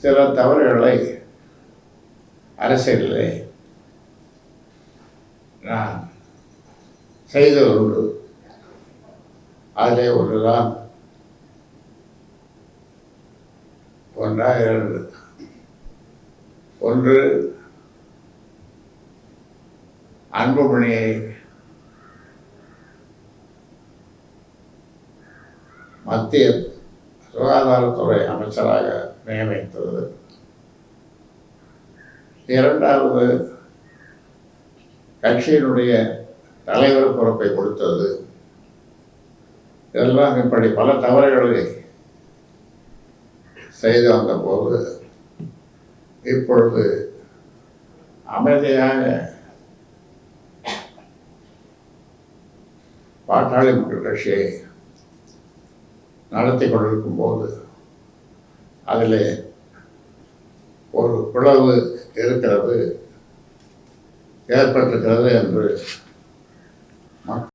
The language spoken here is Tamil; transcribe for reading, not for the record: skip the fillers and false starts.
சில தவறுகளை அரசியலிலே நான் செய்ததுண்டு. அதிலே ஒன்றுதான் ஒன்று அன்புமணியை மத்திய சுகாதாரத்துறை அமைச்சராக நியமித்தது. இரண்டாவது, கட்சியினுடைய தலைவர் பொறுப்பை கொடுத்தது. இதெல்லாம் இப்படி பல தவறுகளை செய்து வந்த போது இப்பொழுது அமைதியாக பாட்டாளி மக்கள் கட்சியை நடத்தி கொண்டிருக்கும் போது அதில் ஒரு பிளவு இருக்கிறது, ஏற்பட்டிருக்கிறது என்று